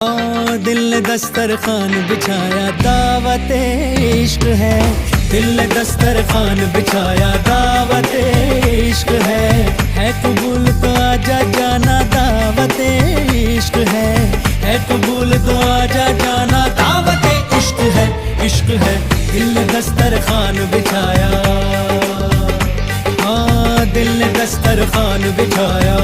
दिल ने दस्तरखान बिछाया दावत इश्क है। दिल ने दस्तरखान बिछाया दावत इश्क है कबूल तो आजा जाना दावत इश्क है कबूल तो आजा जाना दावत इश्क है। इश्क है दिल ने दस्तरखान बिछाया, हाँ दिल ने दस्तरखान बिछाया।